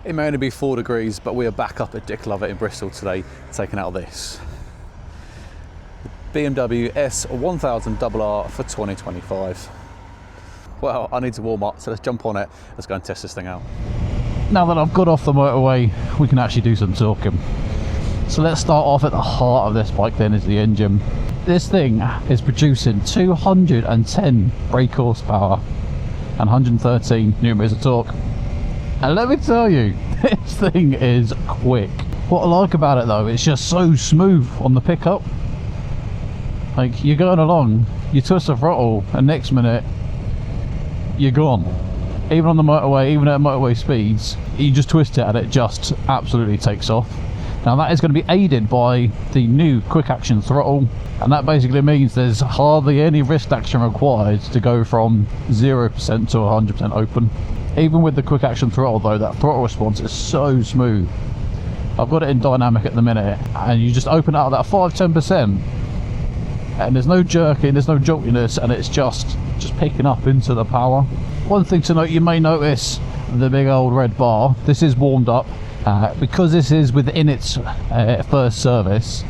It may only be 4 degrees, but we are back up at Dick Lovett in Bristol today, taking out this BMW S1000RR for 2025. Well, I need to warm up, so let's jump on it. Let's go and test this thing out. Now that I've got off the motorway, we can actually do some talking. So let's start off at the heart of this bike then, is the engine. This thing is producing 210 brake horsepower and 113 newton-meters of torque. And let me tell you, this thing is quick. What I like about it though, it's just so smooth on the pickup. Like, you're going along, you twist the throttle, and next minute, you're gone. Even on the motorway, even at motorway speeds, you just twist it and it just absolutely takes off. Now that is going to be aided by the new quick action throttle, and that basically means there's hardly any wrist action required to go from 0% to 100% open. Even with the quick action throttle though, that throttle response is so smooth. I've got it in dynamic at the minute, and you just open out that 5-10%, and there's no jerking, there's no joltiness, and it's just picking up into the power. One thing to note, you may notice the big old red bar. This is warmed up because this is within its first service.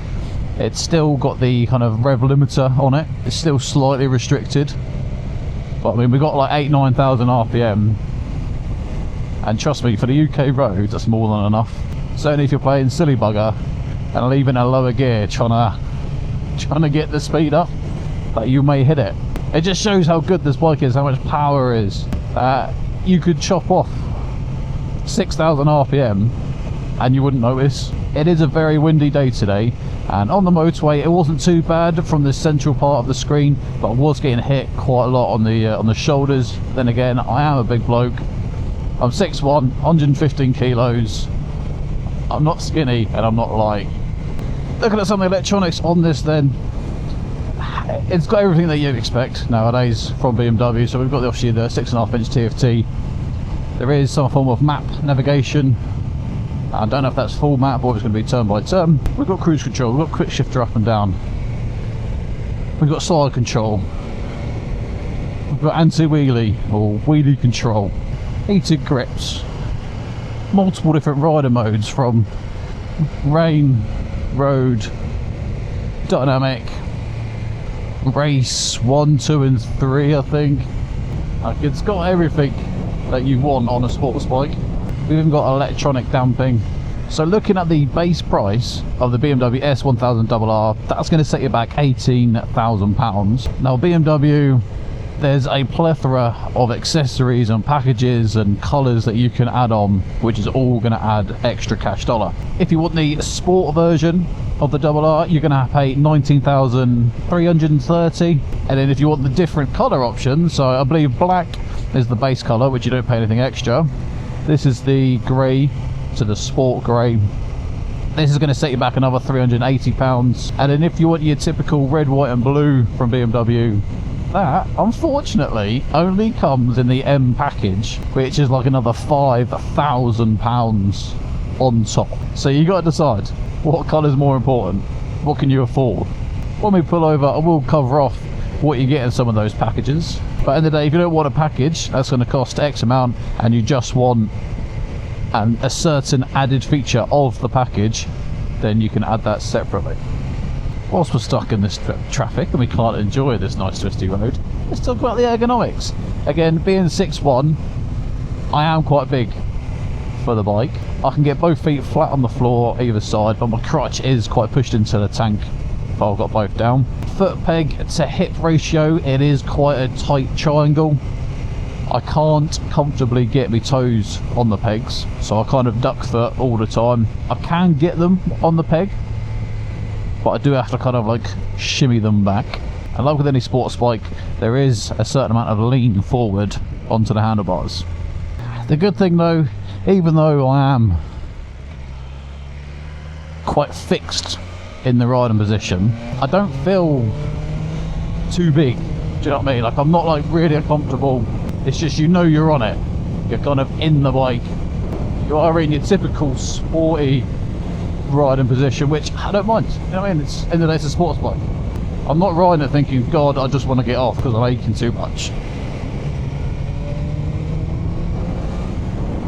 It's still got the kind of rev limiter on it. It's still slightly restricted, but I mean, we've got like 8,000-9,000 RPM, and trust me, for the UK roads that's more than enough. Certainly if you're playing silly bugger and leaving a lower gear trying to get the speed up, that you may hit it. It just shows how good this bike is, how much power is. You could chop off 6,000 RPM and you wouldn't notice. It is a very windy day today, and on the motorway it wasn't too bad from the central part of the screen, but I was getting hit quite a lot on the shoulders. Then again, I am a big bloke. I'm 6'1", 115 kilos. I'm not skinny and I'm not light. Looking at some of the electronics on this then, it's got everything that you'd expect nowadays from BMW. So we've got obviously the 6.5-inch TFT. There is some form of map navigation. I don't know if that's full map or if it's going to be turn by turn. We've got cruise control, we've got quick shifter up and down. We've got side control. We've got anti-wheelie or wheelie control. Heated grips. Multiple different rider modes, from rain, road, dynamic, race 1, 2 and 3, I think. Like, it's got everything that you want on a sports bike. We've even got electronic damping. So looking at the base price of the BMW S1000RR, that's going to set you back £18,000. Now BMW, there's a plethora of accessories and packages and colours that you can add on, which is all going to add extra cash dollar. If you want the sport version of the RR, you're going to pay $19,330, and then if you want the different colour options, so I believe black is the base colour, which you don't pay anything extra. This is the grey, so the sport grey. This is going to set you back another £380, and then if you want your typical red, white and blue from BMW, that unfortunately only comes in the M package, which is like another £5,000 on top. So you got to decide, what colour is more important? What can you afford? When we pull over, I will cover off what you get in some of those packages. But at the end of the day, if you don't want a package that's going to cost X amount and you just want a certain added feature of the package, then you can add that separately. Whilst we're stuck in this traffic and we can't enjoy this nice twisty road, let's talk about the ergonomics. Again, being 6'1", I am quite big for the bike. I can get both feet flat on the floor either side, but my crotch is quite pushed into the tank if I've got both down. Foot peg to hip ratio, it is quite a tight triangle. I can't comfortably get my toes on the pegs, so I kind of duck foot all the time. I can get them on the peg, but I do have to kind of like shimmy them back. And like with any sports bike, there is a certain amount of lean forward onto the handlebars. The good thing though, even though I am quite fixed in the riding position, I don't feel too big. Do you know what I mean? Like, I'm not like really uncomfortable. It's just, you know, you're on it. You're kind of in the bike. You are in your typical sporty riding position, which I don't mind. You know what I mean? It's, end of the day, it's a sports bike. I'm not riding it thinking, God, I just want to get off because I'm aching too much.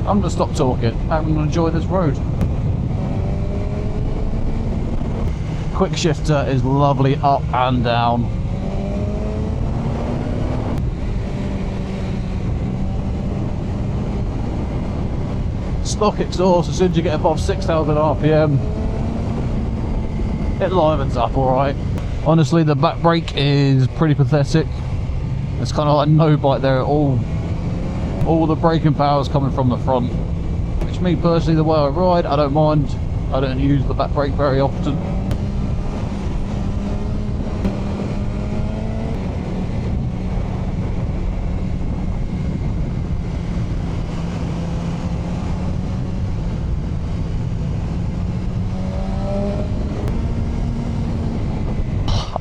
I'm going to stop talking. I'm going to enjoy this road. Quick shifter is lovely up and down. Stock exhaust, as soon as you get above 6,000 RPM, it livens up alright. Honestly, the back brake is pretty pathetic. It's kind of like no bite there at all. All the braking power is coming from the front, which me personally, the way I ride, I don't mind. I don't use the back brake very often.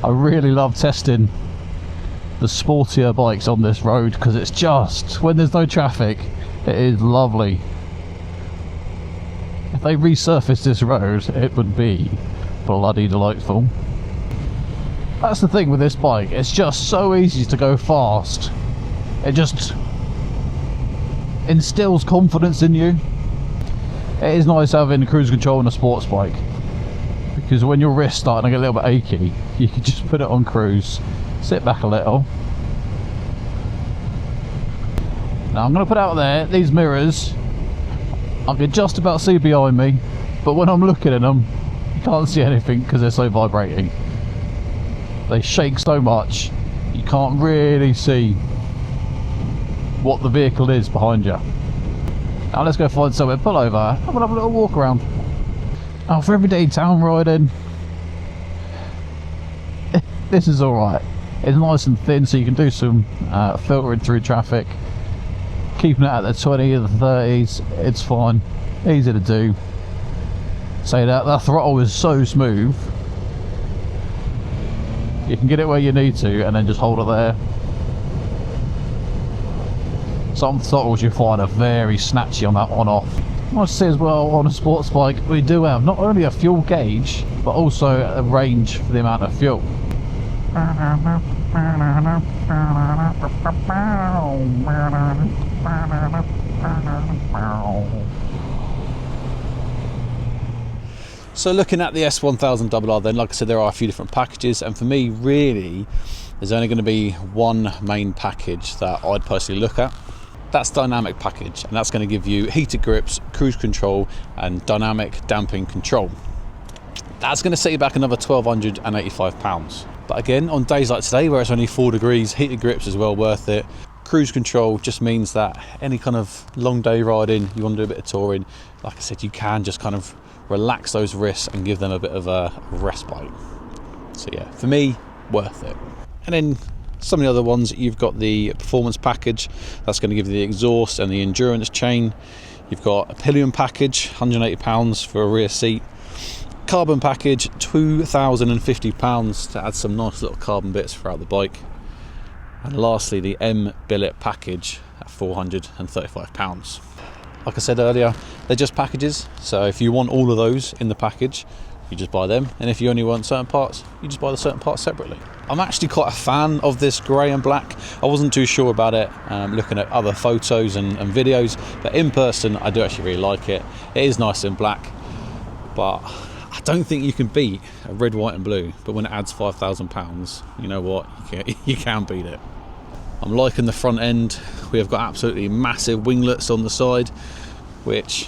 I really love testing the sportier bikes on this road because it's just, when there's no traffic, it is lovely. If they resurfaced this road, it would be bloody delightful. That's the thing with this bike, it's just so easy to go fast. It just instills confidence in you. It is nice having cruise control on a sports bike, because when your wrist's starting to get a little bit achy, you can just put it on cruise, sit back a little. Now I'm going to put out there, these mirrors, I can just about see behind me, but when I'm looking at them, you can't see anything because they're so vibrating. They shake so much, you can't really see what the vehicle is behind you. Now let's go find somewhere, pull over, I'm going to have a little walk around. Now for everyday town riding, this is alright. It's nice and thin, so you can do some filtering through traffic, keeping it at the 20 or the 30s, it's fine, easy to do. Say that, the throttle is so smooth, you can get it where you need to and then just hold it there. Some throttles you find are very snatchy on that on-off. I must say as well, on a sports bike we do have not only a fuel gauge but also a range for the amount of fuel. So looking at the S1000RR then, like I said, there are a few different packages, and for me really there's only going to be one main package that I'd personally look at. That's dynamic package, and that's going to give you heated grips, cruise control and dynamic damping control. That's going to set you back another £1,285. But again, on days like today where it's only 4 degrees, heated grips is well worth it. Cruise control just means that any kind of long day riding, you want to do a bit of touring, like I said, you can just kind of relax those wrists and give them a bit of a respite. So yeah, for me, worth it. And then some of the other ones, you've got the performance package, that's going to give you the exhaust and the endurance chain. You've got a pillion package, £180 for a rear seat. Carbon package, £2,050 to add some nice little carbon bits throughout the bike. And lastly, the M billet package at £435. Like I said earlier, they're just packages, so if you want all of those in the package, you just buy them, and if you only want certain parts, you just buy the certain parts separately. I'm actually quite a fan of this grey and black. I wasn't too sure about it looking at other photos and videos, but in person I do actually really like it. It is nice and black, but I don't think you can beat a red, white and blue. But when it adds £5,000, you know what, you can beat it. I'm liking the front end. We have got absolutely massive winglets on the side, which,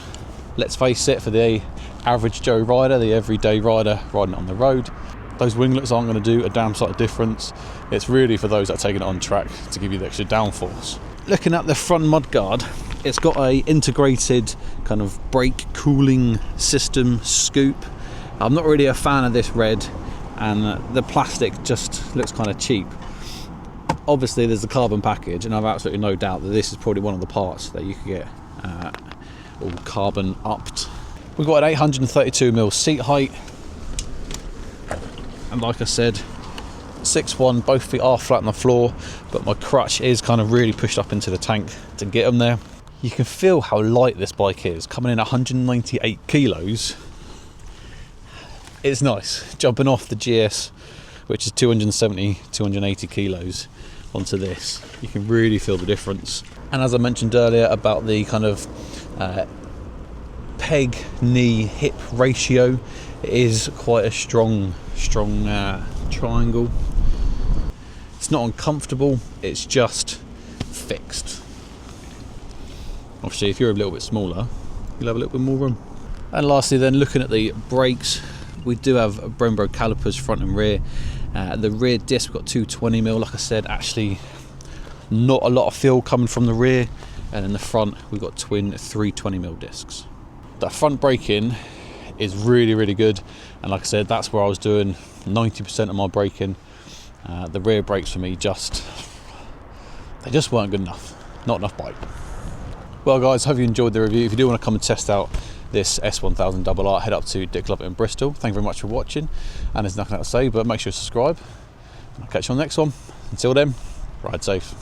let's face it, for the average Joe rider, the everyday rider riding on the road, those winglets aren't going to do a damn sight of difference. It's really for those that are taking it on track to give you the extra downforce. Looking at the front mudguard, it's got a integrated kind of brake cooling system scoop. I'm not really a fan of this red, and the plastic just looks kind of cheap. Obviously there's the carbon package, and I've absolutely no doubt that this is probably one of the parts that you could get all carbon upped. We've got an 832mm seat height, and like I said, 6'1", both feet are flat on the floor, but my crutch is kind of really pushed up into the tank to get them there. You can feel how light this bike is, coming in 198 kilos. It's nice jumping off the GS, which is 280 kilos, onto this. You can really feel the difference. And as I mentioned earlier about the kind of peg knee hip ratio. It is quite a strong triangle. It's not uncomfortable, it's just fixed. Obviously if you're a little bit smaller, you'll have a little bit more room. And lastly then, looking at the brakes, we do have Brembo calipers front and rear. The rear disc, we've got 220mm, like I said, actually not a lot of feel coming from the rear. And in the front we've got twin 320mm discs. The front braking is really good, and like I said, that's where I was doing 90% of my braking. The rear brakes for me they just weren't good enough, not enough bite. Well guys, hope you enjoyed the review. If you do want to come and test out this S1000RR, head up to Dick Club in Bristol. Thank you very much for watching, and there's nothing else to say, but make sure you subscribe. I'll catch you on the next one. Until then, ride safe.